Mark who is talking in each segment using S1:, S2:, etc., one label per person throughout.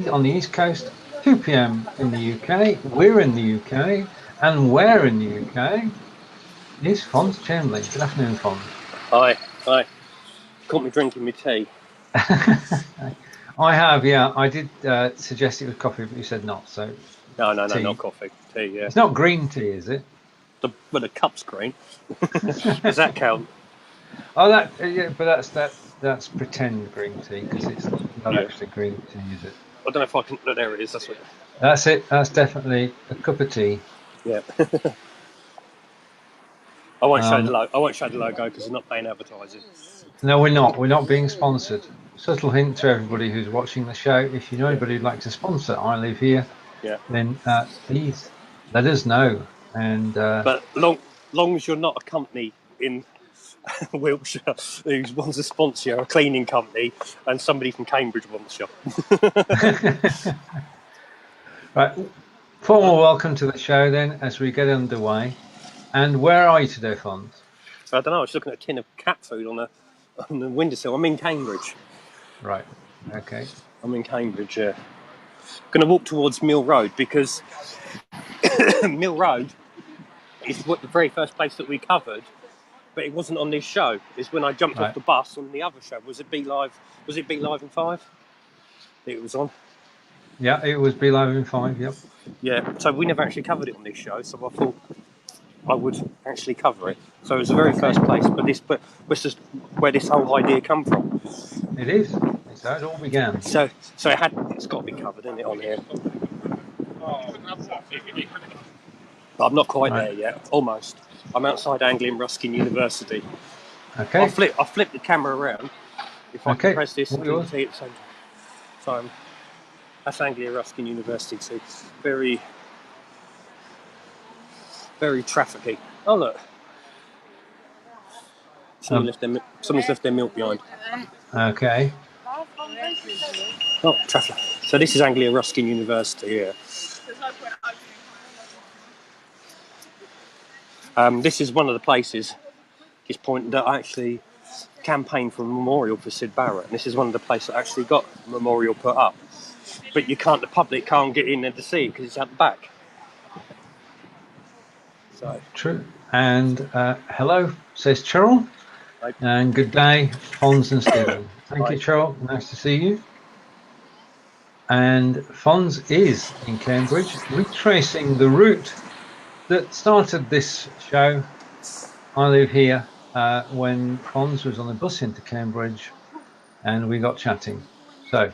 S1: on the East Coast, 2 p.m. in the UK. We're in the UK, and where in the UK is Fonz Chamberlain. Good afternoon, Fonz.
S2: Hi. Caught me drinking my tea.
S1: I have, yeah. I did suggest it was coffee, but you said not. So
S2: No,
S1: tea.
S2: not coffee. Tea, yeah.
S1: It's not green tea, is it?
S2: The cup's green. Does that count?
S1: Oh, yeah, but that's pretend green tea because it's not actually green tea, is it?
S2: I don't know if I can. No, there it is. That's what.
S1: That's it. That's definitely a cup of tea.
S2: Yeah. I won't show the logo. I won't show the logo because we're not paying advertising.
S1: No, we're not. We're not being sponsored. Subtle hint to everybody who's watching the show: if you know anybody who'd like to sponsor I Live Here, then please let us know. And
S2: but long as you're not a company in Wiltshire who wants to sponsor a cleaning company, and somebody from Cambridge wants you.
S1: Right. Formal welcome to the show then, as we get underway. And where are you today, Fonz?
S2: I don't know. I was looking at a tin of cat food on the windowsill. I'm in Cambridge.
S1: Right. Okay.
S2: I'm in Cambridge. Going to walk towards Mill Road because Mill Road is the very first place that we covered, but it wasn't on this show. It's when I jumped off the bus on the other show. Was it Be Live? Was it Be Live in 5? It was on.
S1: Yeah, it was Be Live in 5. Yep.
S2: Yeah. So we never actually covered it on this show. So I thought I would actually cover it. So it was the very first place, but this is where this whole idea come from.
S1: It is. It's how it all began.
S2: So it's got to be covered, isn't it, on here? But I'm not quite there yet. Almost. I'm outside Anglian Ruskin University.
S1: Okay.
S2: I'll flip the camera around. If I can press this and do the tea at the same time. So that's Anglian Ruskin University. So it's very, very trafficy. Oh look. Somebody's left their milk behind.
S1: Okay.
S2: Oh, traffic. So this is Anglia Ruskin University here. This is one of the places, just point that I actually campaigned for a memorial for Sid Barrett. And this is one of the places that actually got a memorial put up. But the public can't get in there to see it because it's at the back. So.
S1: True. And hello, says Cheryl.
S2: Right.
S1: And good day, Fonz and Steven. Thank you, Cheryl. Nice to see you. And Fonz is in Cambridge, retracing the route that started this show. I Live Here when Fonz was on the bus into Cambridge, and we got chatting. So.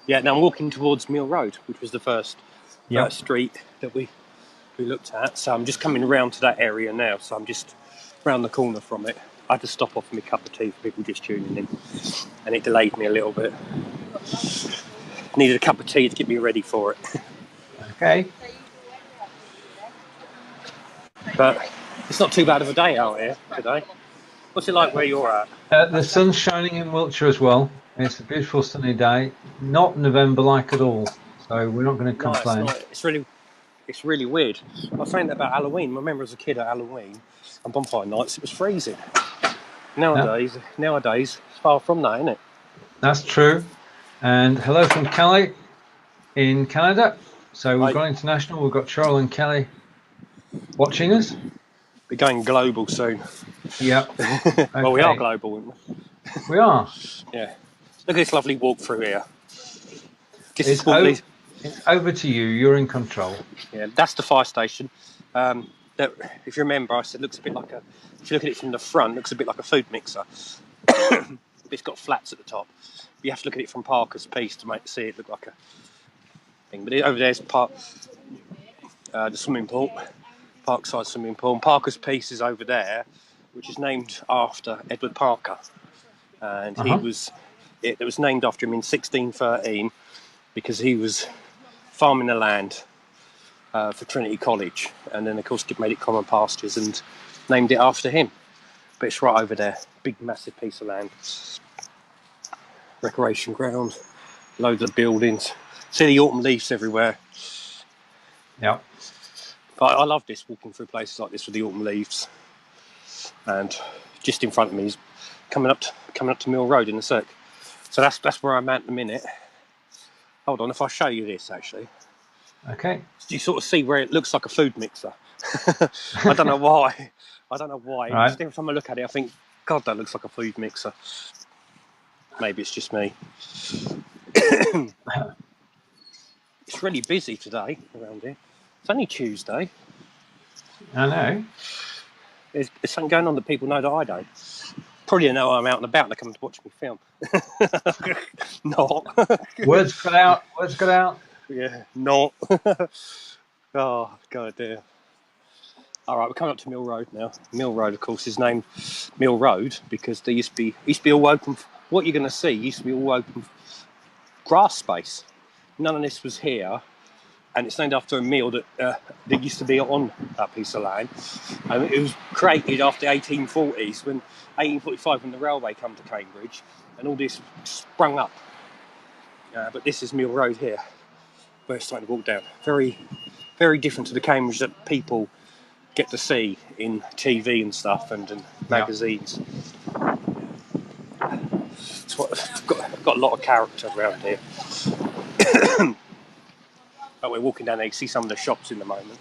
S2: Yeah, now I'm walking towards Mill Road, which was the first street that we looked at. So I'm just coming around to that area now. So I'm just round the corner from it. I had to stop off for my cup of tea for people just tuning in, and it delayed me a little bit. Needed a cup of tea to get me ready for it.
S1: Okay.
S2: But it's not too bad of a day out here today. What's it like where you're at?
S1: The sun's shining in Wiltshire as well. It's a beautiful sunny day. Not November-like at all. So we're not going to complain.
S2: No, it's really weird. I was saying that about Halloween. I remember as a kid at Halloween and bonfire nights, it was freezing. Nowadays, it's far from that, isn't it?
S1: That's true. And hello from Kelly in Canada. So we've got international. We've got Cheryl and Kelly watching us.
S2: We're going global soon.
S1: Yeah. Okay.
S2: Well, we are global, aren't we?
S1: We are.
S2: Yeah. Look at this lovely walk through here.
S1: It's over to you. You're in control.
S2: Yeah, that's the fire station. That, if you remember, I said looks a bit like if you look at it from the front, looks a bit like a food mixer. It's got flats at the top. You have to look at it from Parker's piece to see it look like a thing. But over there's the swimming pool, Parkside swimming pool. And Parker's piece is over there, which is named after Edward Parker. And it was named after him in 1613 because he was farming the land for Trinity College, and then of course made it common pastures and named it after him. But it's right over there, big massive piece of land, recreation ground, loads of buildings. See the autumn leaves everywhere.
S1: Yeah.
S2: But I love this, walking through places like this with the autumn leaves. And just in front of me is coming up to Mill Road in a sec. So that's where I'm at the minute. Hold on, if I show you this actually,
S1: Okay.
S2: you sort of see where it looks like a food mixer. I don't know why.
S1: Right.
S2: Just every time I look at it, I think, God, that looks like a food mixer. Maybe it's just me. It's really busy today around here. It's only Tuesday.
S1: I know.
S2: There's something going on that people know that I don't. Probably know I'm out and about and they come to watch me film. Not.
S1: Words cut out. Words cut out.
S2: Yeah, not. Oh, God, dear. All right, we're coming up to Mill Road now. Mill Road, of course, is named Mill Road because there used to be all open. What you're going to see used to be all open grass space. None of this was here, and it's named after a mill that used to be on that piece of land. And it was created after 1840s, when 1845, when the railway came to Cambridge, and all this sprung up. But this is Mill Road here. We're starting to walk down. Very, very different to the Cambridge that people get to see in TV and stuff and magazines. It's got a lot of character around here. But we're walking down there, you can see some of the shops in the moment.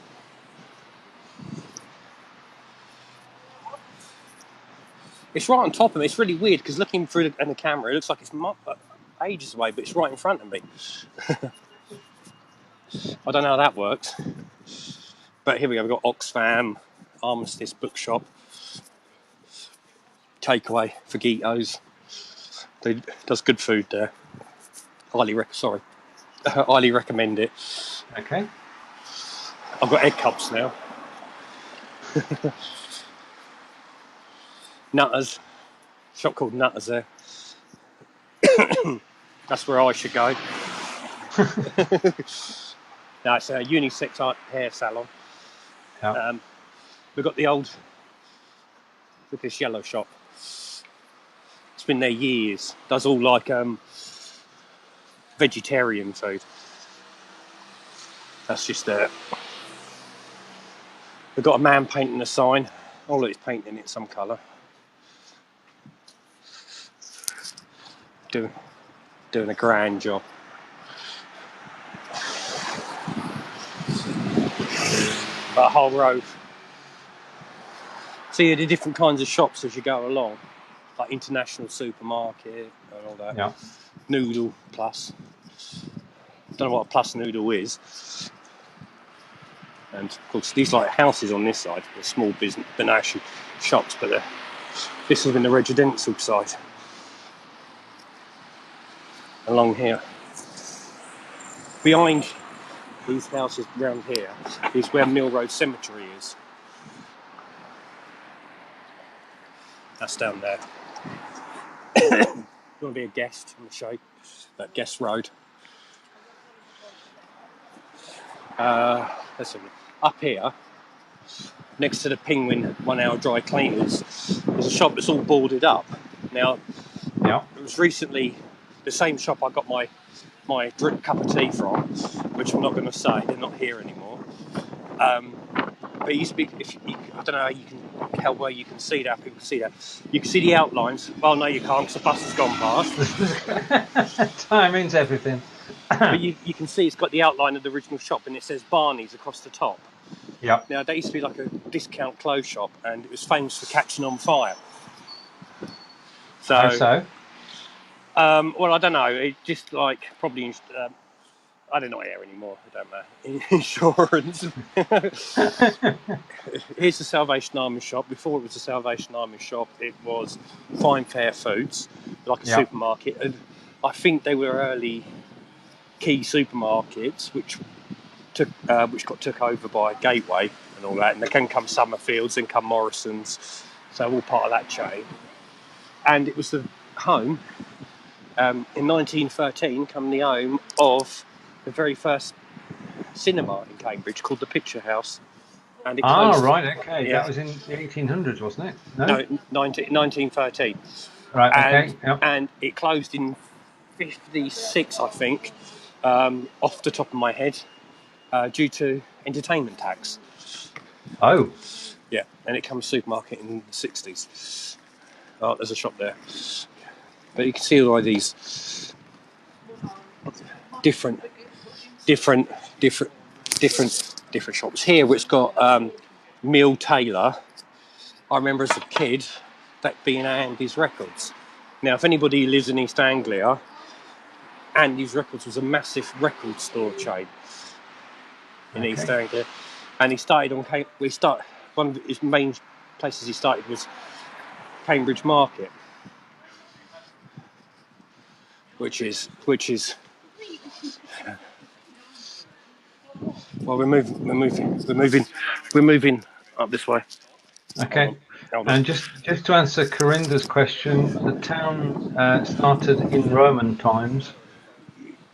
S2: It's right on top of me. It's really weird because looking through the camera, it looks like it's ages away, but it's right in front of me. I don't know how that works. But here we go, we've got Oxfam, Armistice Bookshop, takeaway, Fajitos. They does good food there. Highly recommend it.
S1: Okay.
S2: I've got egg cups now. Nutters. Shop called Nutters there. That's where I should go. No, it's a unisex hair salon.
S1: Yeah.
S2: We've got this yellow shop. It's been there years. Does all like vegetarian food. That's just there. We've got a man painting a sign. Oh look, he's painting it some colour. Doing a grand job. That whole road. See the different kinds of shops as you go along, like International Supermarket and all that.
S1: Yeah.
S2: Noodle Plus. Don't know what a plus noodle is. And of course, these like houses on this side, they're small business, but actually shops, but this is in the residential side. Along here, behind these houses around here is where Mill Road Cemetery is. That's down there. If you want to be a guest on the show, that Guest Road. Let's see. Up here, next to the Penguin 1 Hour Dry Cleaners, there's a shop that's all boarded up. Now, it was recently the same shop I got my drip cup of tea from, which I'm not going to say, they're not here anymore. But it used to be, I don't know how you can, how well you can see that, people can see that. You can see the outlines. Well, no, you can't because the bus has gone past.
S1: Time means everything.
S2: But you can see it's got the outline of the original shop and it says Barney's across the top.
S1: Yep.
S2: Now, that used to be like a discount clothes shop and it was famous for catching on fire.
S1: So?
S2: Well, I don't know. It just like probably, I don't know here anymore. I don't know. Insurance. Here's the Salvation Army shop. Before it was the Salvation Army shop, it was Fine Fair Foods, like a supermarket. And I think they were early key supermarkets, which got took over by Gateway and all that. And then come Summerfields, then come Morrison's. So all part of that chain. And it was the home. In 1913, come the home of the very first cinema in Cambridge called the Picture House. And it closed,
S1: right, okay. Yeah. That was in the 1800s, wasn't it?
S2: No, 1913.
S1: Right, okay. Yep.
S2: And it closed in 56, I think, off the top of my head, due to entertainment tax.
S1: Oh.
S2: Yeah, and it comes supermarket in the 60s. Oh, there's a shop there. But you can see all these different shops here, which got Mill Taylor. I remember as a kid that being Andy's Records. Now, if anybody lives in East Anglia, Andy's Records was a massive record store chain in East Anglia, and he started on. One of his main places he started was Cambridge Market, which is. Well, we're moving up this way.
S1: Okay. And just to answer Corinda's question, the town started in Roman times.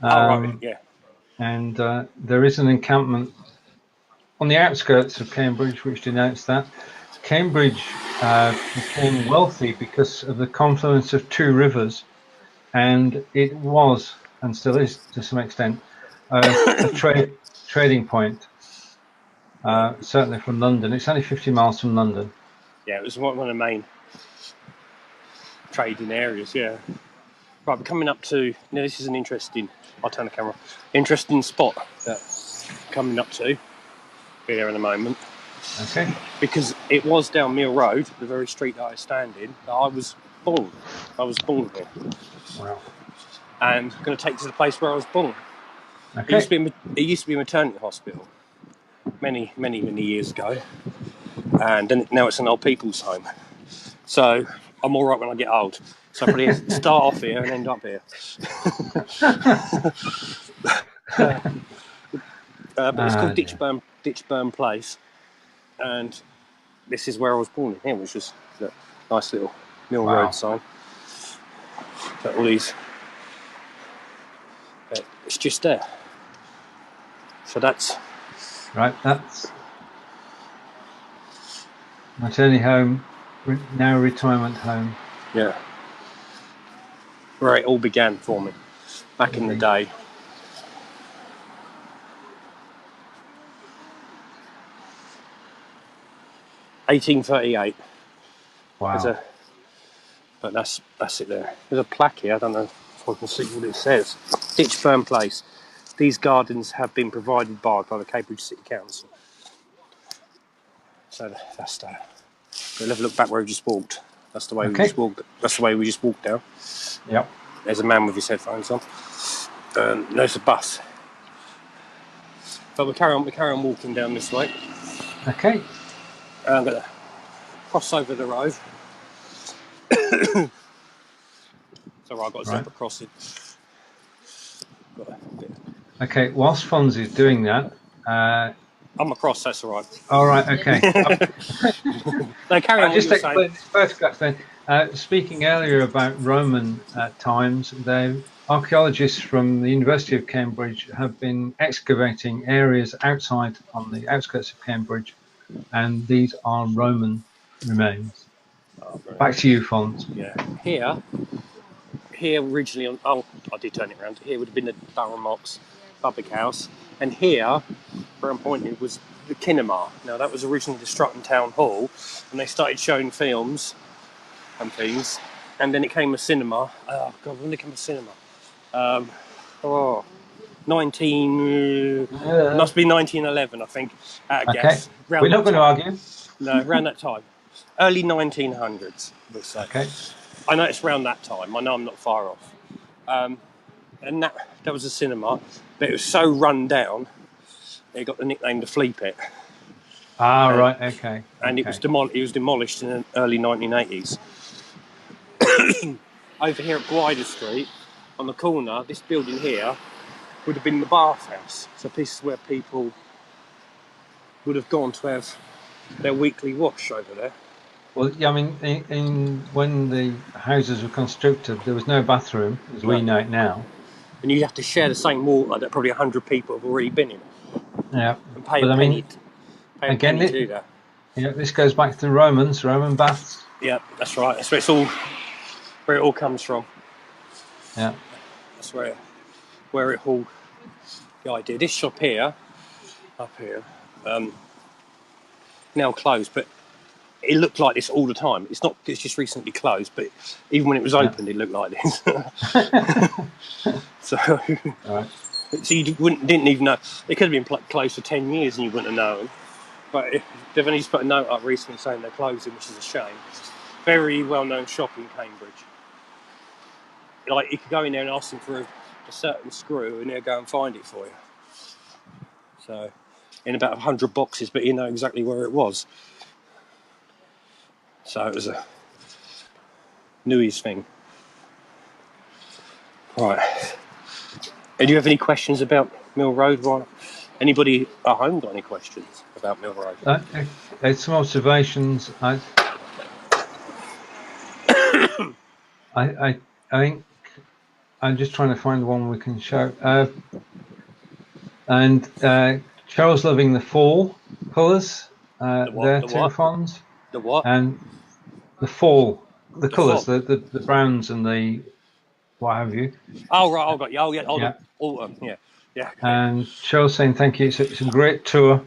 S2: Right, yeah.
S1: And there is an encampment on the outskirts of Cambridge, which denotes that. Cambridge became wealthy because of the confluence of two rivers, and it was, and still is to some extent, a trading point. Certainly from London. It's only 50 miles from London.
S2: Yeah, it was one of the main trading areas, yeah. Right, we're coming up to, now this is an interesting, I'll turn the camera, interesting spot that coming up to, be there in a moment.
S1: Okay.
S2: Because it was down Mill Road, the very street that I stand in, that I was born. I was born here.
S1: Wow.
S2: And I'm going to take you to the place where I was born.
S1: Okay.
S2: It used to be a maternity hospital many years ago. And then now it's an old people's home. So I'm all right when I get old. So I probably start off here and end up here. But it's called Ditchburn Place, and this is where I was born in here, which was a nice little Mill Road sign. But all these, it's just there. So that's
S1: right. That's maternity home, now retirement home.
S2: Yeah. Where it all began for me back in the day. (1838).
S1: Wow.
S2: But that's it there. There's a plaque here. I don't know if I can see what it says. Ditchburn Place. These gardens have been provided by the Cambridge City Council. So that's that. We'll have a look back where we just walked. That's the way we just walked. That's the way we just walked down.
S1: Yep.
S2: There's a man with his headphones on. There's a bus. But we carry on walking down this way.
S1: Okay.
S2: I'm going to cross over the road. So I've got a separate crossing.
S1: Okay, whilst Fonz is doing that,
S2: I'm across, that's all right.
S1: All right, okay.
S2: No, carry on.
S1: Just explain this photograph then. Speaking earlier about Roman times, the archaeologists from the University of Cambridge have been excavating areas outside on the outskirts of Cambridge, and these are Roman remains. Back to you, Fonz.
S2: Yeah. Here originally, I did turn it around. Here would have been the Durham Ox public house, and here, where I'm pointing, was the kinema. Now that was originally the Strutton Town Hall, and they started showing films and things, and then it came a cinema. Oh God, when did it become a cinema? 1911, I think. At a guess.
S1: We're not going to argue.
S2: No, around that time, early 1900s. Let's say.
S1: Okay.
S2: I know it's around that time. I know I'm not far off. And that was a cinema, but it was so run down, it got the nickname the Flea Pit.
S1: Right, okay.
S2: And it was demolished in the early 1980s. Over here at Gwyder Street, on the corner, this building here would have been the bathhouse. So this is where people would have gone to have their weekly wash over there.
S1: Well, yeah, I mean, when the houses were constructed, there was no bathroom, as we know it now.
S2: And you have to share the same water that probably 100 people have already been in.
S1: Yeah.
S2: And pay a penny to do that.
S1: Yeah, this goes back to the Roman baths.
S2: Yeah, that's right. That's where it all comes from.
S1: Yeah.
S2: That's where it all, the idea. This shop here, up here, now closed, but it looked like this all the time. It's not. It's just recently closed, but even when it was opened, it looked like this. So,
S1: Right.
S2: so you didn't even know. It could have been closed for 10 years, and you wouldn't have known. But they've only just put a note up recently saying they're closing, which is a shame. Very well-known shop in Cambridge. Like, you could go in there and ask them for a certain screw, and they'll go and find it for you. So, in about 100 boxes, but you know exactly where it was. So it was a New Year's thing. Right. Do you have any questions about Mill Road? Right? Anybody at home got any questions about Mill Road?
S1: Some observations. I think I'm just trying to find one we can show. And Charles loving the fall colours. There too, Fonz.
S2: The what?
S1: And the fall, the colours, the browns and the what have you.
S2: Oh right, got you. Oh yeah, the autumn. Yeah. Okay.
S1: And Charles saying thank you. It's a great tour.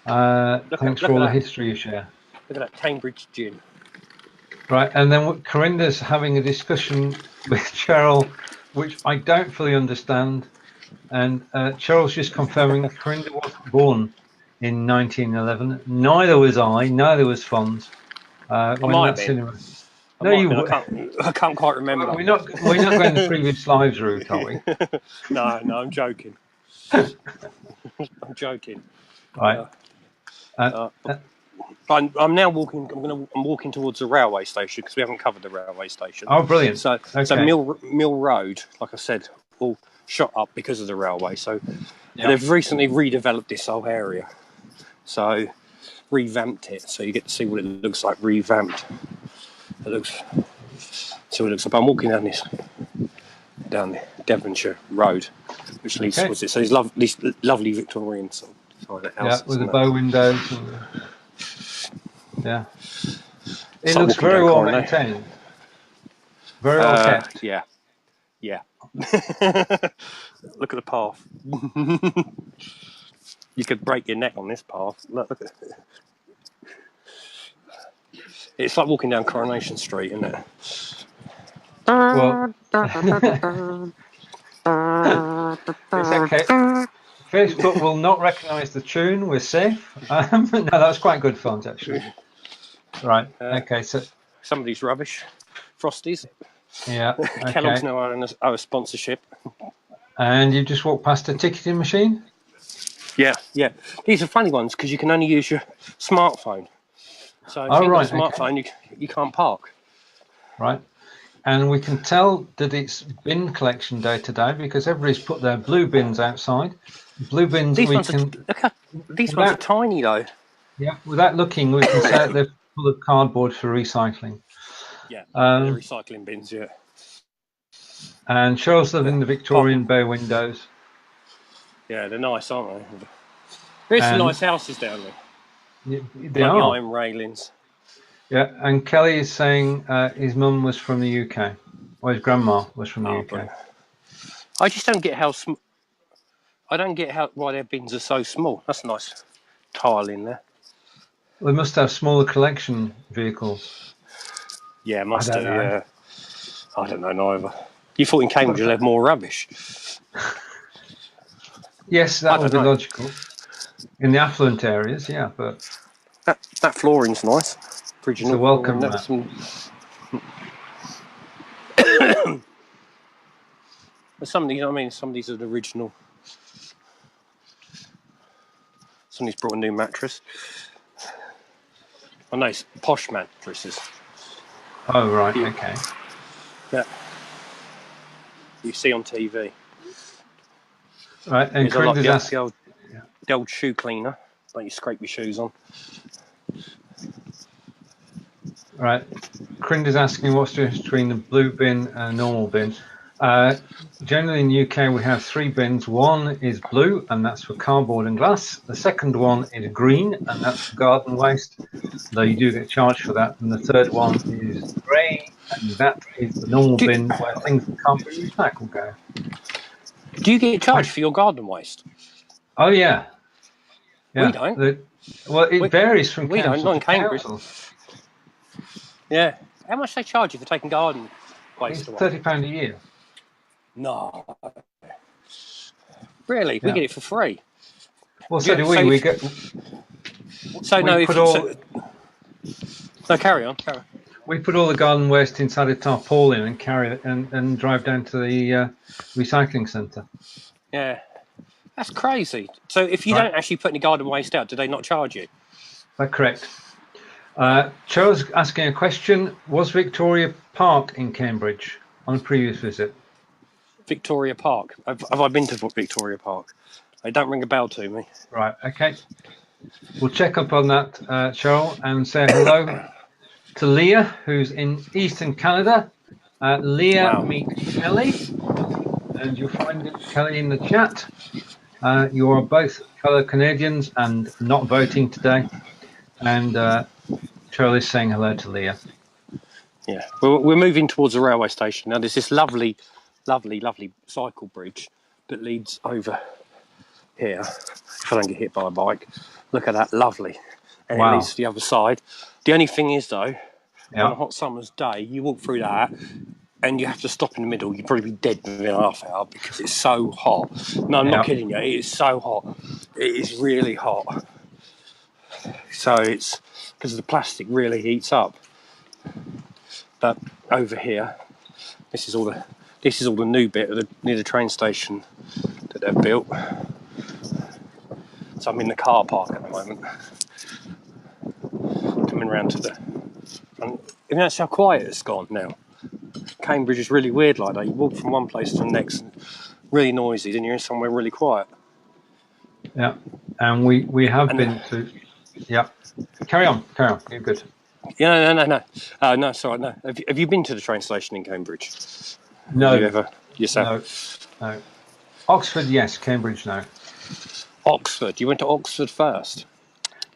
S1: Thanks for all the history you share.
S2: Look at that Cambridge gin.
S1: Right, and then Corinda's having a discussion with Cheryl, which I don't fully understand. And Cheryl's just confirming Corinda wasn't born in 1911. Neither was I. Neither was Fonz. When that cinema. No,
S2: I can't quite remember.
S1: We're not going the previous lives route, are we?
S2: No, I'm joking. I'm joking.
S1: Right.
S2: I'm now walking. I'm walking towards the railway station because we haven't covered the railway station.
S1: Oh, brilliant!
S2: So Mill Road, like I said, all shot up because of the railway. So they've recently redeveloped this whole area. So revamped it, so you get to see what it looks like revamped. It looks. So it looks like I'm walking down the Devonshire Road, which leads towards it. So these lovely Victorian sort of houses.
S1: Yeah, with the bow windows. And, it looks very well maintained. Very well kept.
S2: Yeah. Look at the path. You could break your neck on this path. Look at it. It's like walking down Coronation Street, isn't it?
S1: Well, it's okay. Facebook will not recognise the tune. We're safe. No, that's quite good fun, actually. Right. Okay. So
S2: somebody's rubbish. Frosties.
S1: Yeah. Okay.
S2: Kellogg's now our sponsorship.
S1: And you just walk past a ticketing machine.
S2: Yeah. These are funny ones because you can only use your smartphone. So if you've got a smartphone, you can't park.
S1: Right. And we can tell that it's bin collection day today because everybody's put their blue bins outside. Blue bins. These ones
S2: are tiny though.
S1: Yeah. Without looking, we can say they're full of cardboard for recycling.
S2: Yeah. They're recycling bins. Yeah.
S1: And Charles living the Victorian bay windows.
S2: Yeah, they're nice, aren't they? There's some nice houses down there.
S1: They are.
S2: Iron railings.
S1: Yeah, and Kelly is saying his mum was from the UK. Or his grandma was from the UK.
S2: Brilliant. I just don't get why their bins are so small. That's a nice tile in there.
S1: They must have smaller collection vehicles.
S2: Yeah, must do. Yeah, I don't know neither. You thought in Cambridge you'll have more rubbish?
S1: Yes, that would be logical. In the affluent areas, yeah, but
S2: that flooring's nice.
S1: It's a welcome.
S2: Some of these are the original. Somebody's brought a new mattress. Oh no, it's posh mattresses.
S1: Oh right, okay.
S2: Yeah. You see on TV.
S1: Right, and Corinda's asking
S2: the old shoe cleaner. Don't you scrape your shoes on?
S1: Right, Corinda's asking what's the difference between the blue bin and a normal bin. Generally in the UK we have 3 bins. One is blue and that's for cardboard and glass. The second one is green and that's for garden waste, though you do get charged for that. And the third one is grey and that is the normal bin where things that can't be recycled go.
S2: Do you get charged for your garden waste?
S1: Oh yeah.
S2: We don't.
S1: It varies from council
S2: not in
S1: to
S2: Cambridge.
S1: council.
S2: Yeah. How much they charge you for taking garden waste
S1: It's
S2: away?
S1: £30 a year.
S2: No. Really? We
S1: Yeah.
S2: get it for free.
S1: Well, so do we.
S2: So
S1: We
S2: if,
S1: get.
S2: so
S1: We
S2: no, if
S1: put
S2: you,
S1: all.
S2: no, carry on. Carry on.
S1: We put all the garden waste inside a tarpaulin and carry it and drive down to the recycling centre.
S2: Yeah. That's crazy. So if you
S1: Right.
S2: don't actually put any garden waste out, do they not charge you?
S1: That's correct. Charles asking a question: was Victoria Park in Cambridge on a previous visit?
S2: Victoria Park. Have I been to Victoria Park? They don't ring a bell to me.
S1: Right. Okay. We'll check up on that, Cheryl, and say hello to Leah, who's in Eastern Canada. Leah,
S2: Wow.
S1: meet Kelly, and you'll find Kelly in the chat. You are both fellow Canadians and not voting today. And Cheryl is saying hello to Leah.
S2: Yeah. We're moving towards the railway station. Now there's this lovely cycle bridge that leads over here. If I don't get hit by a bike. Look at that, lovely. And
S1: Wow.
S2: it leads to the other side. The only thing is though,
S1: Yeah.
S2: on a hot summer's day, you walk through that and you have to stop in the middle. You'd probably be dead within a half hour because it's so hot. No, I'm not kidding you. It is so hot. It is really hot. So it's because the plastic really heats up. But over here, this is all the new bit near the train station that they've built. So I'm in the car park at the moment, coming round to the. And you notice how quiet it's gone now. Cambridge is really weird like that. You walk from one place to the next, and really noisy, then you're in somewhere really quiet.
S1: Yeah, and we have been to. Yeah, carry on. You're good.
S2: Yeah, no, sorry, no. Have you been to the train station in Cambridge?
S1: No.
S2: Have you ever yourself?
S1: No. Oxford, yes. Cambridge, no.
S2: Oxford. You went to Oxford first.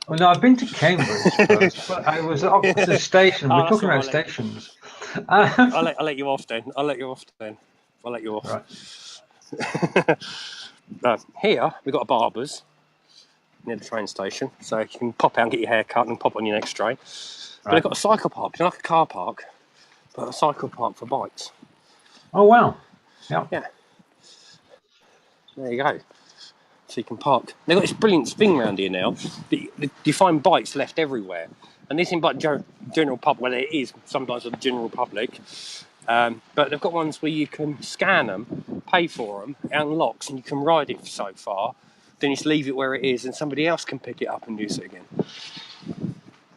S1: Well, no, I've been to Cambridge first, but I was at Oxford Station. We're talking about stations.
S2: I'll let you off then. I'll let you off.
S1: Right.
S2: Here we've got a barber's near the train station, so you can pop out and get your hair cut and pop on your next train. But they've got a cycle park, it's like a car park, but a cycle park for bikes.
S1: Oh wow! Yeah.
S2: There you go. So you can park. They've got this brilliant thing around here now. You find bikes left everywhere, and this isn't like general public. Well, it is sometimes for the general public, but they've got ones where you can scan them, pay for them, it unlocks, and you can ride it so far. Then you just leave it where it is, and somebody else can pick it up and use it again.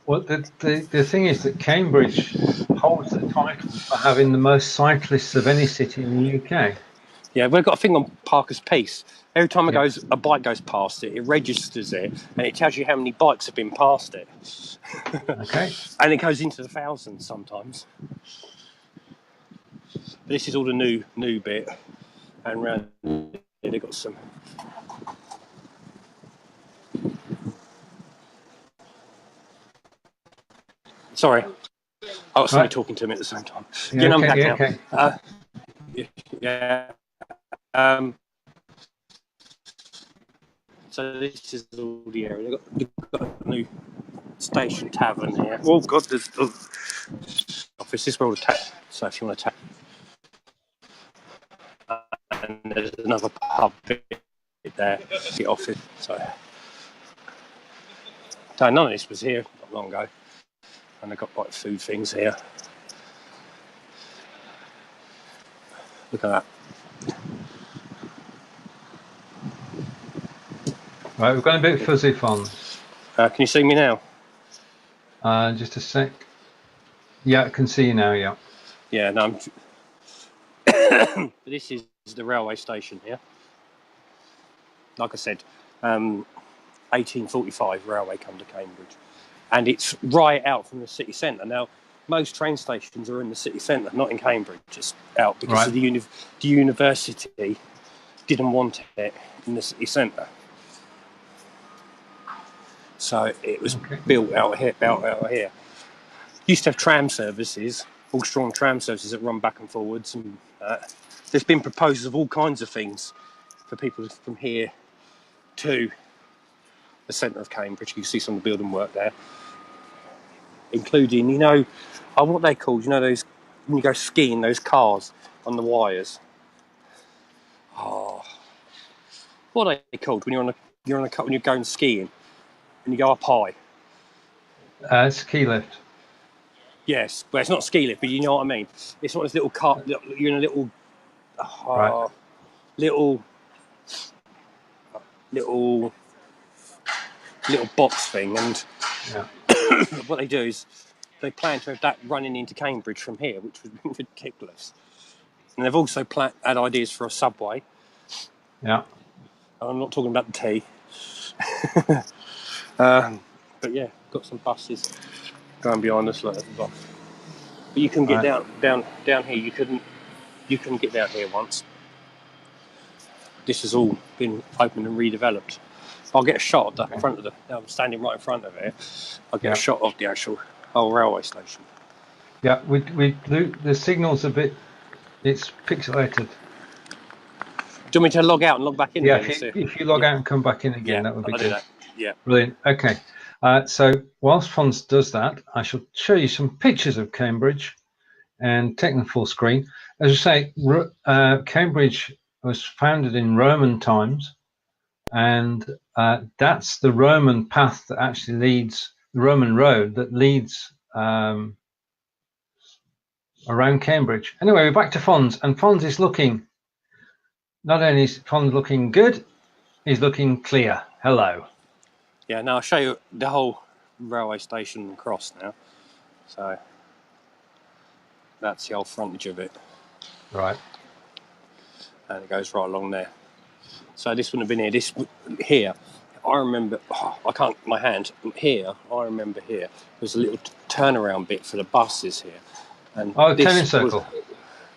S1: Well, the thing is that Cambridge holds the title for having the most cyclists of any city in the UK.
S2: Yeah, we've got a thing on Parker's Piece. Every time a bike goes past it, it registers it, and it tells you how many bikes have been past it.
S1: Okay.
S2: And it goes into the thousands sometimes. But this is all the new bit, and around here they've got some. Sorry, I was somebody talking to me at the same time. I'm back now.
S1: Okay.
S2: Yeah. So this is all the area. They've got a new station tavern here. Oh God, there's office. This is where all the tap. So if you want to tap, and there's another pub bit there. The office. So none of this was here not long ago, and they've got like food things here. Look at that.
S1: Right, we've got a bit fuzzy, Fonz.
S2: Can you see me now?
S1: Just a sec. Yeah, I can see you now. Yeah.
S2: Yeah. No. This is the railway station here. Like I said, 1845 railway come to Cambridge, and it's right out from the city centre. Now, most train stations are in the city centre, not in Cambridge, just out because of the university didn't want it in the city centre. So it was built out here. Used to have tram services, all strong tram services that run back and forwards, and there's been proposals of all kinds of things for people from here to the centre of Cambridge. You can see some of the building work there. including, you know, what they called, you know, those, when you go skiing, those cars on the wires. Oh, what are they called when when you're going skiing and you go up high?
S3: Ski lift.
S2: Yes, well, it's not ski lift, but you know what I mean. It's not this little car. You're in a little,
S3: Right.
S2: little box thing, and
S3: Yeah.
S2: what they do is they plan to have that running into Cambridge from here, which would be ridiculous. And they've also had ideas for a subway.
S3: Yeah.
S2: I'm not talking about the T. But yeah, got some buses going behind us like that as well. But you can get down here. You couldn't get down here once. This has all been opened and redeveloped. I'll get a shot of the front of the. I'm standing right in front of it. I'll get a shot of the actual whole railway station.
S3: Yeah, the signal's a bit. It's pixelated.
S2: Do you want me to log out and log back in?
S3: Yeah,
S2: again?
S3: if you log out and come back in again, that would be
S2: I'll
S3: good.
S2: do that. Yeah.
S3: Brilliant. Okay. So whilst Fonz does that, I shall show you some pictures of Cambridge and take them full screen. As I say, Cambridge was founded in Roman times, and that's the Roman path that actually leads, the Roman road that leads around Cambridge. Anyway, we're back to Fonz, and Fonz is looking, not only is Fonz looking good, he's looking clear. Hello.
S2: Yeah, now I'll show you the whole railway station across now. So that's the old frontage of it.
S3: Right.
S2: And it goes right along there. So this wouldn't have been here. Here, I remember, I can't, my hand, here, I remember here, there's a little turnaround bit for the buses here. And
S3: turning circle.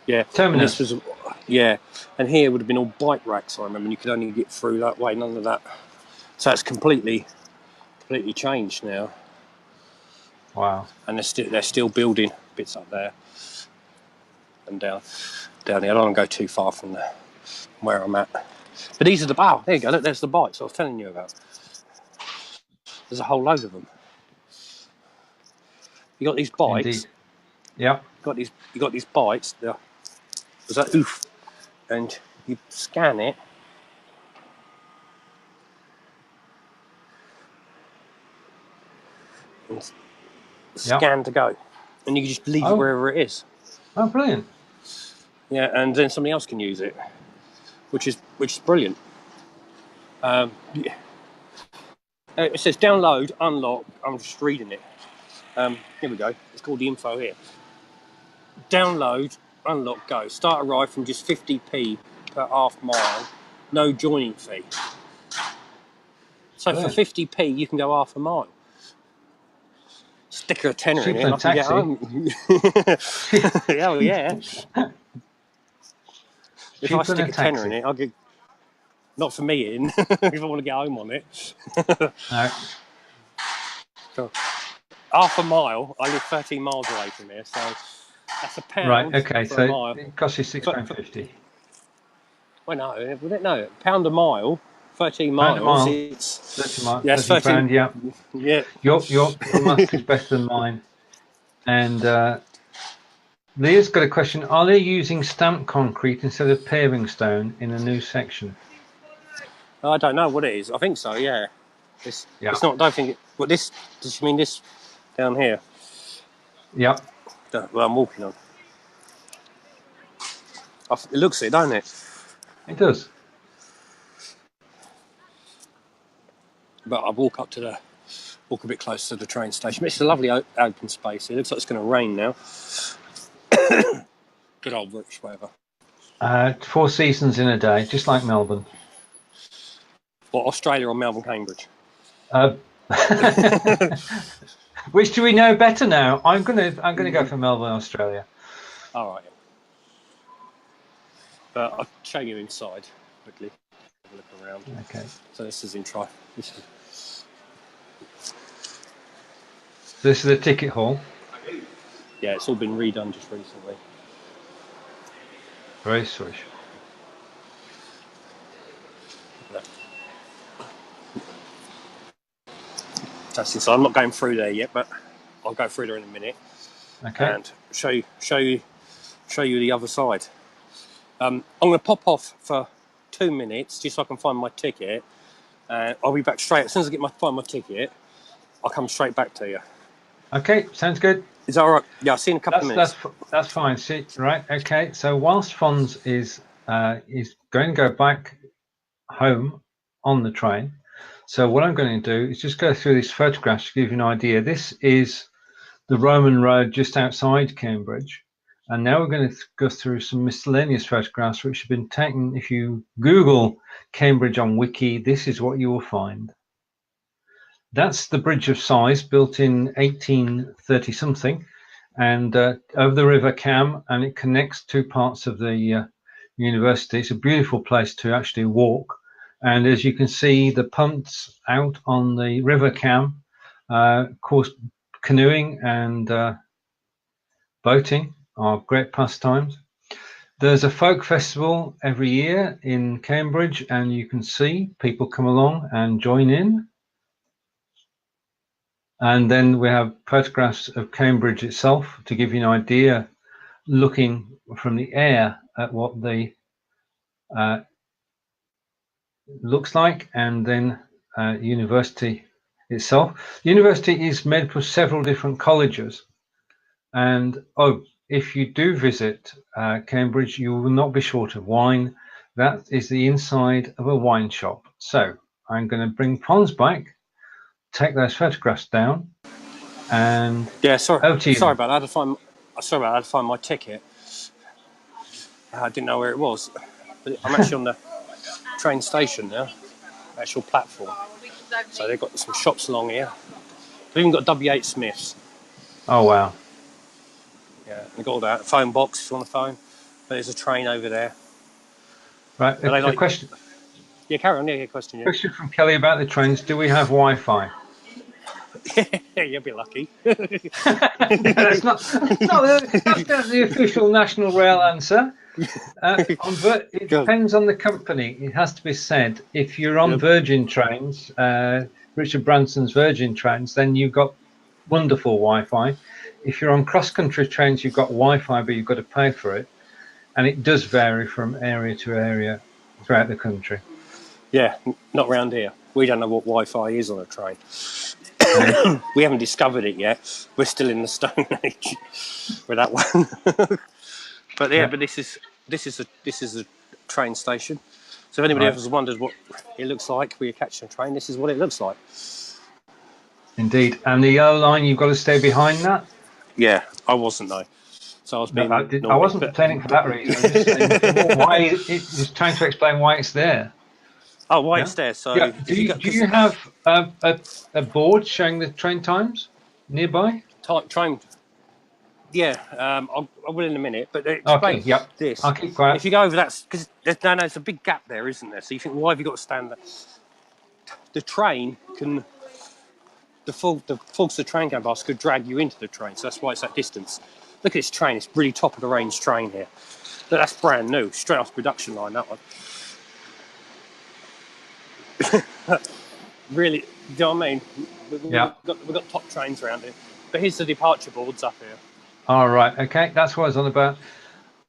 S2: Terminus. And this was, and here would have been all bike racks, I remember, and you could only get through that way, none of that. So it's completely changed now.
S3: Wow.
S2: And they're still building bits up there and down here. I don't want to go too far from where I'm at. But these are there you go, look, there's the bikes I was telling you about. There's a whole load of them. You got these bikes.
S3: Indeed. Yeah.
S2: You got these bikes. There's that oof, and you scan it. And scan to go, and you can just leave it wherever it is.
S3: Oh, brilliant!
S2: Yeah, and then somebody else can use it, which is brilliant. It says download, unlock. I'm just reading it. Here we go. It's called the info here. Download, unlock, go. Start a ride from just 50p per half mile. No joining fee. So for 50p, you can go half a mile. Stick a tenner in it, and I can get home. Oh yeah. If I stick a tenner in it, I'll get. Not for me in. If I want to get home on it.
S3: No.
S2: So, half a mile. I live 13 miles away from here, so that's £1.
S3: Right. Okay.
S2: For
S3: So
S2: a mile.
S3: it costs you £6.50.
S2: Well, no, £1 a mile. 13 miles.
S3: Mile.
S2: It's
S3: 30 miles.
S2: Yeah,
S3: 13 £30, yeah.
S2: Yeah.
S3: Your math is better than mine. And Leah's got a question. Are they using stamped concrete instead of paving stone in a new section?
S2: I don't know what it is. I think so, yeah. It's not, I don't think it... What this... Does she mean this down here?
S3: Yeah.
S2: Well, I'm walking on. It looks it, don't it?
S3: It does.
S2: But I walk a bit closer to the train station. But it's a lovely open space. It looks like it's going to rain now. Good old British weather.
S3: 4 seasons in a day, just like Melbourne.
S2: What, Australia or Melbourne, Cambridge?
S3: Which do we know better now? I'm gonna go for Melbourne, Australia.
S2: All right. But I'll show you inside quickly. Have a look around.
S3: Okay.
S2: So this is intro.
S3: This is the ticket hall.
S2: Yeah, it's all been redone just recently.
S3: Very swish.
S2: That's inside. I'm not going through there yet, but I'll go through there in a minute.
S3: Okay.
S2: And show you the other side. I'm going to pop off for 2 minutes just so I can find my ticket. I'll be back straight as soon as I find my ticket. I'll come straight back to you.
S3: Okay, sounds good.
S2: Is that all right? Yeah, I'll see you in a couple of minutes.
S3: That's fine. See, right. Okay. So whilst Fonz is going to go back home on the train, so what I'm going to do is just go through these photographs to give you an idea. This is the Roman road just outside Cambridge, and now we're going to go through some miscellaneous photographs which have been taken. If you Google Cambridge on Wiki, this is what you will find. That's the Bridge of Sighs, built in 1830 something, and over the River Cam, and it connects two parts of the university. It's a beautiful place to actually walk, and as you can see, the punts out on the River Cam, of course, canoeing and boating are great pastimes. There's a folk festival every year in Cambridge, and you can see people come along and join in. And then we have photographs of Cambridge itself to give you an idea, looking from the air at what the looks like, and then university itself. The university is made up of several different colleges, and if you do visit Cambridge, you will not be short of wine. That is the inside of a wine shop. So I'm going to bring Fonz back, take those photographs down, and
S2: sorry about that. I had to find my ticket. I didn't know where it was. But I'm actually on the train station now, actual platform. So they've got some shops along here. They've even got W.H. Smith's.
S3: Oh wow!
S2: Yeah, they've got all that phone box if you want a phone. But there's a train over there.
S3: Right. A question.
S2: Yeah, carry on. Yeah, question. Yeah.
S3: Question from Kelly about the trains. Do we have Wi-Fi?
S2: You'll be lucky.
S3: That's not the official National Rail answer. It depends on the company. It has to be said. If you're on Virgin trains, Richard Branson's Virgin trains, then you've got wonderful Wi-Fi. If you're on cross-country trains, you've got Wi-Fi, but you've got to pay for it, and it does vary from area to area throughout the country.
S2: Yeah, not around here. We don't know what Wi-Fi is on a train. We haven't discovered it yet. We're still in the Stone Age with that one. But this is a train station. So if anybody else wonders what it looks like when you're catching a train, this is what it looks like.
S3: Indeed. And the yellow line, you've got to stay behind that?
S2: Yeah, I wasn't though. So I was being
S3: I wasn't pretending for that reason. I was just saying, just trying to explain why it's there.
S2: Oh, why it's there. So
S3: do you have a board showing the train times nearby?
S2: Train. Yeah, I will in a minute. But
S3: okay, yep.
S2: This.
S3: I'll keep quiet.
S2: If you go over that, because there's a big gap there, isn't there? So you think, why have you got to stand there? The train can, the force the train going past could drag you into the train. So that's why it's that distance. Look at this train. It's really top of the range train here. Look, that's brand new, straight off the production line. That one. Really, do you know what I mean? We've got top trains around here. But here's the departure boards up here.
S3: All right, okay, that's what I was on about.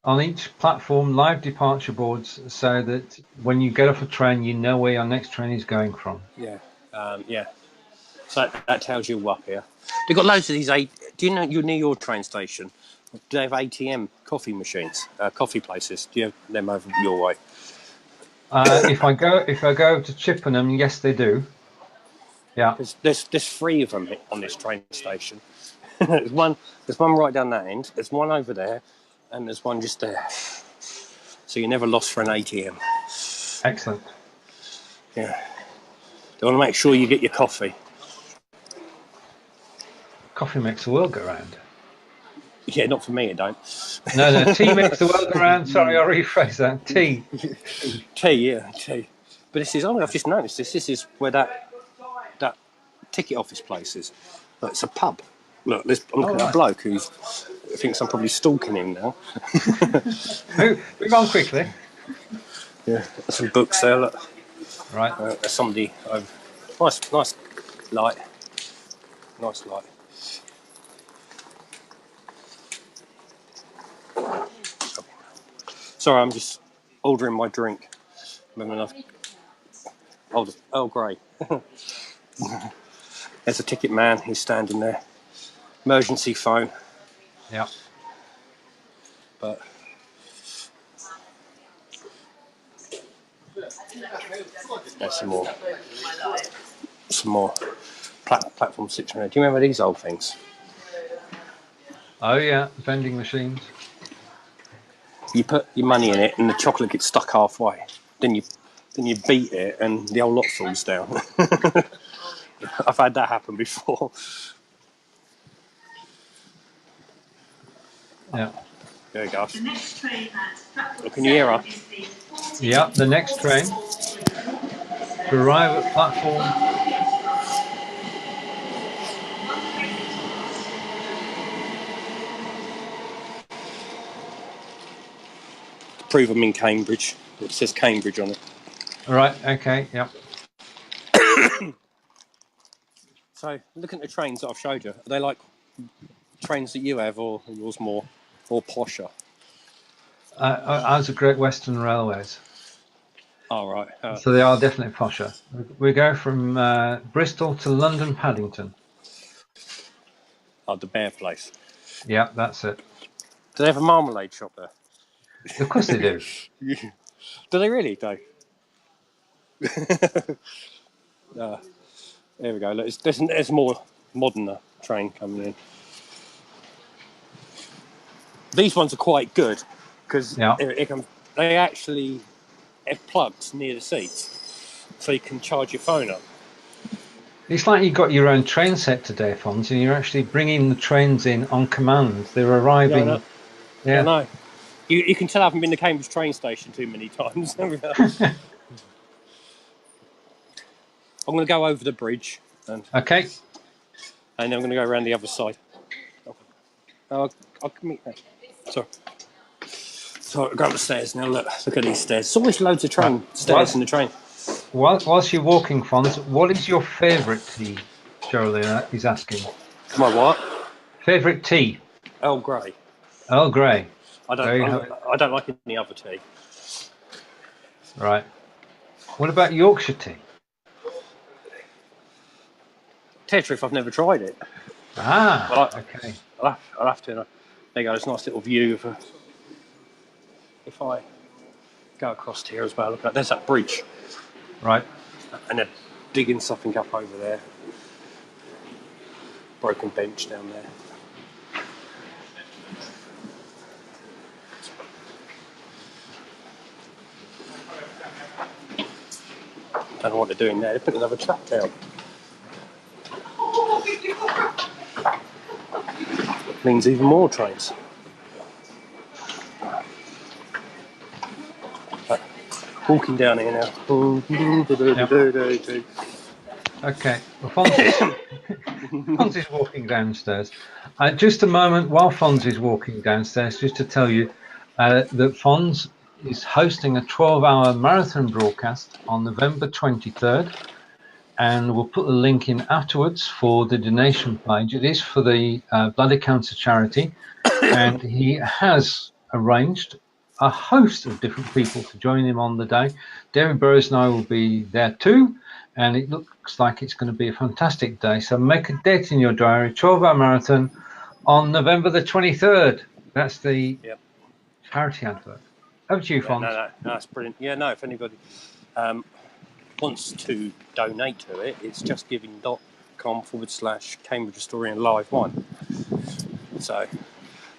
S3: On each platform, live departure boards, so that when you get off a train, you know where your next train is going from.
S2: Yeah, yeah. So that tells you up here. They've got loads of these. Do you know you're near your train station? Do they have ATM coffee machines, coffee places? Do you have them over your way?
S3: If I go to Chippenham, yes, they do. Yeah.
S2: There's 3 of them on this train station. There's one right down that end. There's one over there, and there's one just there. So you're never lost for an ATM.
S3: Excellent.
S2: Yeah. They want to make sure you get your coffee.
S3: Coffee makes the world go round.
S2: Yeah, not for me, it don't.
S3: No, tea makes the world go round. Sorry, I'll rephrase that. Tea.
S2: Tea. But this is, I've just noticed this. This is where that ticket office place is. Look, it's a pub. Look, I'm looking at a bloke who thinks I'm probably stalking him now.
S3: Move on quickly.
S2: Yeah, there's some books there, look.
S3: Right.
S2: There's somebody over. Nice light. Nice light. Sorry, I'm just ordering my drink. Earl Grey. There's a ticket man. He's standing there. Emergency phone.
S3: Yeah.
S2: But there's some more platform 600. Do you remember these old things?
S3: Oh yeah, vending machines.
S2: You put your money in it, and the chocolate gets stuck halfway. Then you beat it, and the whole lot falls down. I've had that happen before.
S3: Yeah.
S2: There you go. Oh, can you hear her?
S3: Yeah, the next train to arrive at platform.
S2: To prove I'm in Cambridge. It says Cambridge on it.
S3: All right. Okay. Yeah.
S2: So, looking at the trains that I've showed you, are they like trains that you have, or yours more posher?
S3: Ours are Great Western Railways.
S2: Oh, right.
S3: So they are definitely posher. We go from Bristol to London Paddington.
S2: Oh, the Bear Place.
S3: Yeah, that's it.
S2: Do they have a marmalade shop there?
S3: Of course they do.
S2: Do they really, though? There we go. Look, there's more modern train coming in. These ones are quite good because they actually have plugs near the seats, so you can charge your phone up.
S3: It's like you got your own train set today, Fonz, and you're actually bringing the trains in on command. They're arriving.
S2: Yeah, I know. You can tell I haven't been to Cambridge train station too many times. I'm going to go over the bridge.
S3: Okay.
S2: And then I'm going to go around the other side. I'll meet there. Sorry. So I'll go up the stairs now. Look at these stairs. There's always loads of stairs in the train.
S3: Whilst you're walking, Fonz, what is your favourite tea? Charlie is asking.
S2: My what?
S3: Favourite tea?
S2: Earl Grey.
S3: Earl Grey.
S2: I don't like any other tea.
S3: Right. What about Yorkshire tea?
S2: Tetra, if I've never tried it.
S3: Okay.
S2: I'll have to. There you go. It's a nice little view of if I go across here as well. Look at that. There's that bridge.
S3: Right.
S2: And they're digging something up over there. Broken bench down there. Don't know what they're doing there. They put another track down. Means even more trains. Walking down here now.
S3: Okay. Well, Fonz is walking downstairs. Just a moment while Fonz is walking downstairs, just to tell you that Fonz is hosting a 12-hour marathon broadcast on November 23rd, and we'll put the link in afterwards for the donation page. It is for the bladder cancer charity, and he has arranged a host of different people to join him on the day. David Burrows and I will be there too, and it looks like it's going to be a fantastic day. So make a date in your diary, 12-hour marathon on November the 23rd. That's the charity advert. Over to you, Fonz.
S2: No, that's brilliant. Yeah, no, if anybody wants to donate to it, it's justgiving.com/Cambridge Historian Live 1. So,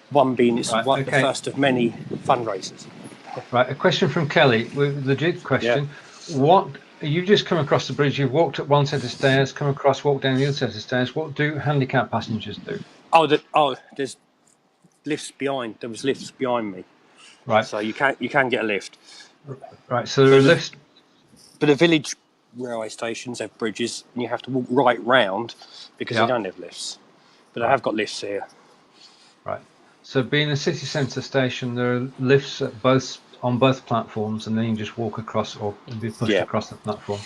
S2: one being the first of many fundraisers.
S3: Right, a question from Kelly, legit question. What, you've just come across the bridge, you've walked up one set of stairs, walked down the other set of stairs. What do handicapped passengers do?
S2: There's lifts behind. There was lifts behind me.
S3: Right.
S2: So you can get a lift.
S3: Right. So there are lifts.
S2: But the village railway stations have bridges, and you have to walk right round because they don't have lifts. But I have got lifts here. Right.
S3: So being a city centre station, there are lifts at on both platforms, and then you just walk across or be pushed across the platform.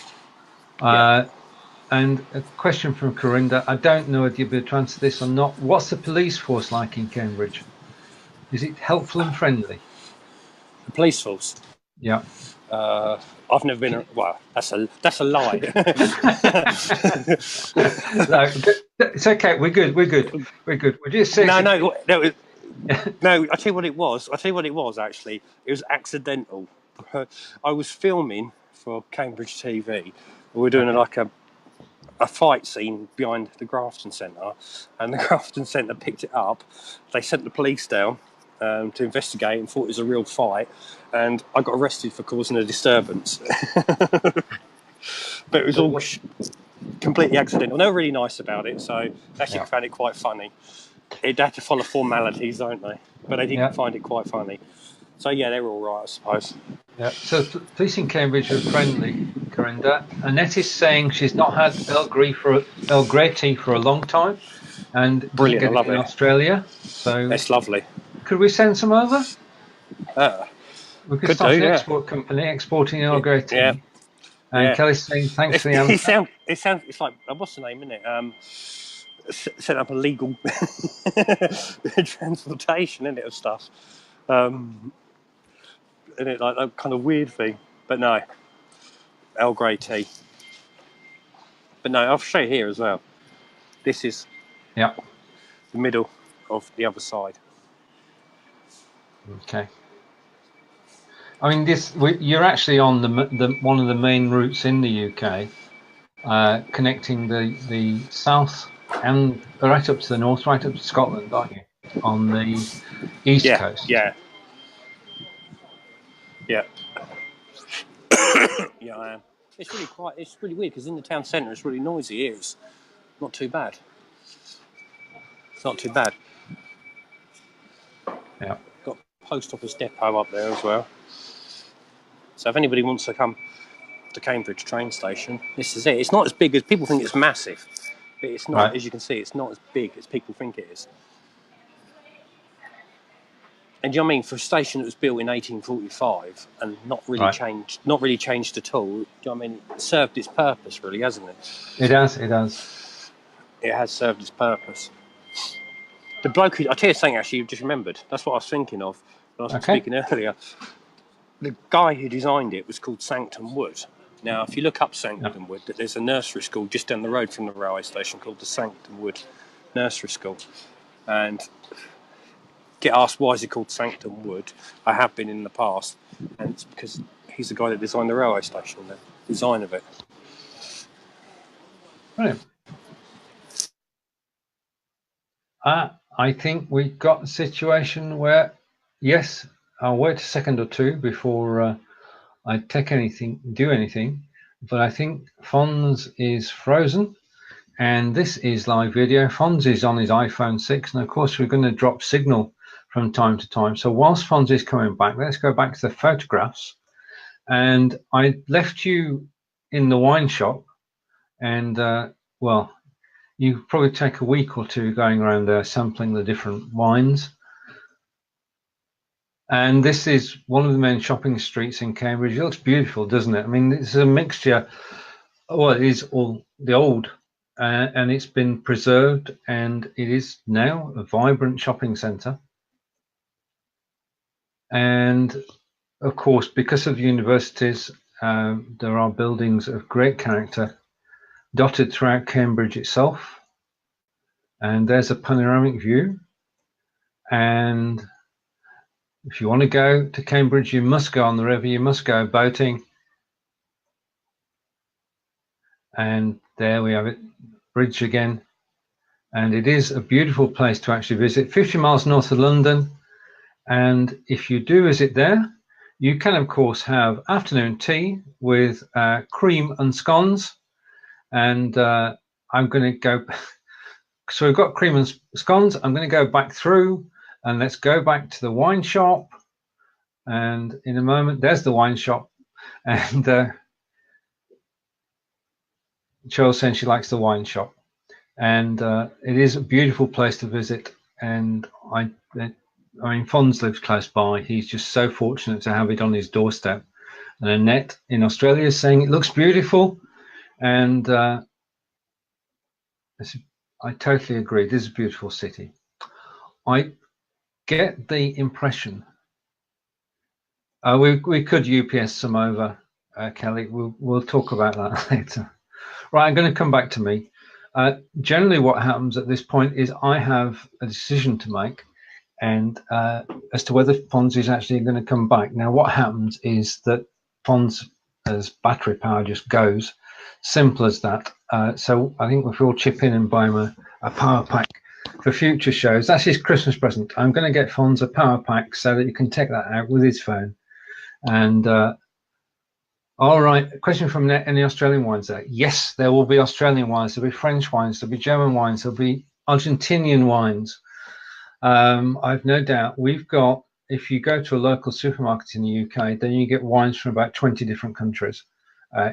S3: And a question from Corinda. I don't know if you'll be able to answer this or not. What's the police force like in Cambridge? Is it helpful and friendly?
S2: The police force.
S1: Yeah.
S2: I've never been. Well, that's a lie.
S1: No, it's okay. We're good. We're just saying.
S2: No. No. I tell you what it was. Actually, it was accidental. I was filming for Cambridge TV. We were doing like a fight scene behind the Grafton Centre, and the Grafton Centre picked it up. They sent the police down to investigate and thought it was a real fight, and I got arrested for causing a disturbance. But it was all completely accidental. They were really nice about it, so they actually found it quite funny. It had to follow formalities, don't they? But they did find it quite funny. So yeah, they were all right, I suppose.
S1: Yeah. So police in Cambridge were friendly, Corinda. Annette is saying she's not had Earl Grey tea for a long time, and
S2: brilliant. I love it
S1: in Australia. So
S2: it's lovely.
S1: Could we send some over? We could start an export company exporting Earl Grey tea.
S2: Yeah.
S1: And Kelly's saying thanks for the answer.
S2: It sounds. It's like what's the name, isn't it? Set up a legal transportation, isn't it, of stuff. And it like that kind of weird thing, but no, Earl Grey tea. But no, I'll show you here as well. This is the middle of the other side.
S1: Okay. I mean, you're actually on the one of the main routes in the UK, connecting the south and right up to the north, right up to Scotland, aren't you? On the east coast.
S2: Yeah. Yeah, I am. It's really quiet. It's really weird because in the town centre it's really noisy here. It's not too bad. It's not too bad.
S1: Yeah.
S2: Got post office depot up there as well. So if anybody wants to come to Cambridge train station, this is it. It's not as big as people think. It's massive, but it's not. Right. As you can see, it's not as big as people think it is. And do you know what I mean? For a station that was built in 1845 and not really changed at all, do you know what I mean? It served its purpose, really, hasn't it?
S1: It has.
S2: It has served its purpose. The bloke who, I'll tell you something actually, you've just remembered. That's what I was thinking of when I was speaking earlier. The guy who designed it was called Sanctum Wood. Now, if you look up Sanctum Wood, there's a nursery school just down the road from the railway station called the Sanctum Wood Nursery School. And get asked why is it called Sanctum Wood, I have been in the past, and it's because he's the guy that designed the railway station, the design of it.
S1: Brilliant. I think we've got a situation where, yes, I'll wait a second or two before I do anything, but I think Fonz is frozen, and this is live video. Fonz is on his iPhone 6, and of course we're going to drop signal from time to time. So whilst Fonz is coming back, let's go back to the photographs. And I left you in the wine shop, and well, you probably take a week or two going around there sampling the different wines. And this is one of the main shopping streets in Cambridge. It looks beautiful, doesn't it? I mean, it's a mixture. Well, it is all the old, and it's been preserved, and it is now a vibrant shopping centre. And of course, because of universities, there are buildings of great character dotted throughout Cambridge itself. And there's a panoramic view. And if you want to go to Cambridge, you must go on the river, you must go boating. And there we have it, bridge again. And it is a beautiful place to actually visit, 50 miles north of London. And if you do visit there, you can, of course, have afternoon tea with cream and scones. And I'm going to go. So we've got cream and scones. I'm going to go back through, and let's go back to the wine shop. And in a moment, there's the wine shop. And Cheryl's saying she likes the wine shop. And it is a beautiful place to visit. And I mean, Fonz lives close by. He's just so fortunate to have it on his doorstep. And Annette in Australia is saying it looks beautiful. And I totally agree. This is a beautiful city. I get the impression We could UPS some over, Kelly. We'll talk about that later. Right, I'm going to come back to me. Generally, what happens at this point is I have a decision to make, and as to whether Fonz is actually going to come back. Now, what happens is that Fonz, as battery power just goes, simple as that. So I think if we all chip in and buy him a power pack for future shows, that's his Christmas present. I'm going to get Fonz a power pack so that you can take that out with his phone. And all right, a question from any Australian wines there? Yes, there will be Australian wines. There'll be French wines. There'll be German wines. There'll be Argentinian wines. I've no doubt. We've got, if you go to a local supermarket in the UK, then you get wines from about 20 different countries,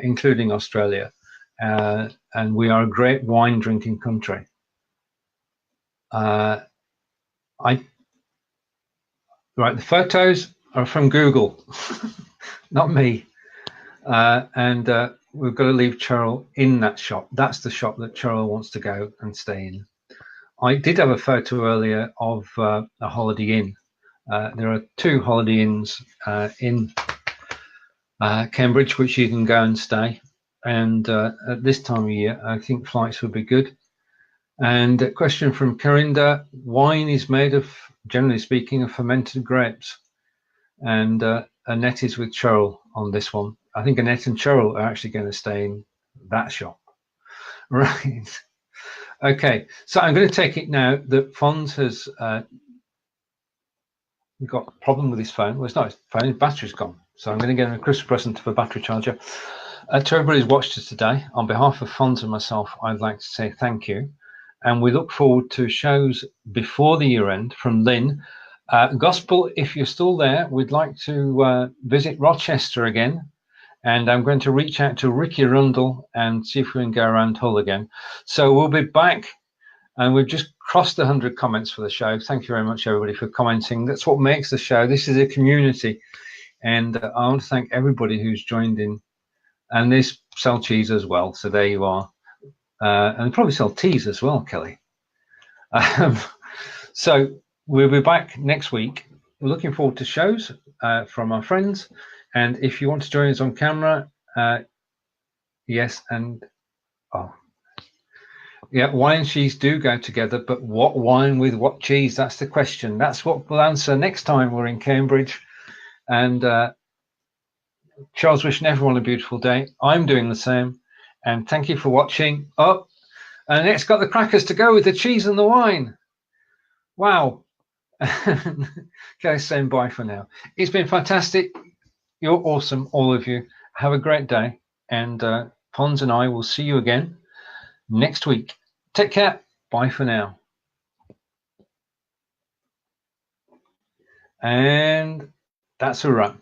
S1: including Australia. And we are a great wine drinking country. Right, the photos are from Google, not me. And we've got to leave Cheryl in that shop. That's the shop that Cheryl wants to go and stay in. I did have a photo earlier of a Holiday Inn. There are 2 Holiday Inns in Cambridge which you can go and stay. And at this time of year, I think flights would be good. And a question from Corinda: wine is made of, generally speaking, of fermented grapes. And Annette is with Cheryl on this one. I think Annette and Cheryl are actually going to stay in that shop. Right. Okay, so I'm going to take it now that Fonz has got a problem with his phone. Well, it's not his phone, his battery's gone. So I'm going to get him a Christmas present of a battery charger. To everybody who's watched us today, on behalf of Fonz and myself, I'd like to say thank you. And we look forward to shows before the year end from Lynn. Gospel, if you're still there, we'd like to visit Rochester again. And I'm going to reach out to Ricky Rundle and see if we can go around Hull again. So we'll be back, and we've just crossed 100 comments for the show. Thank you very much, everybody, for commenting. That's what makes the show. This is a community, and I want to thank everybody who's joined in. And they sell cheese as well, so there you are. And they probably sell teas as well, Kelly. So we'll be back next week. We're looking forward to shows from our friends. And if you want to join us on camera, yes, and yeah, wine and cheese do go together, but what wine with what cheese? That's the question. That's what we'll answer next time we're in Cambridge. And Charles, wishing everyone a beautiful day. I'm doing the same. And thank you for watching. Oh, and it's got the crackers to go with the cheese and the wine. Wow. Okay, saying bye for now. It's been fantastic. You're awesome, all of you. Have a great day. And Fonz and I will see you again next week. Take care. Bye for now. And that's a wrap.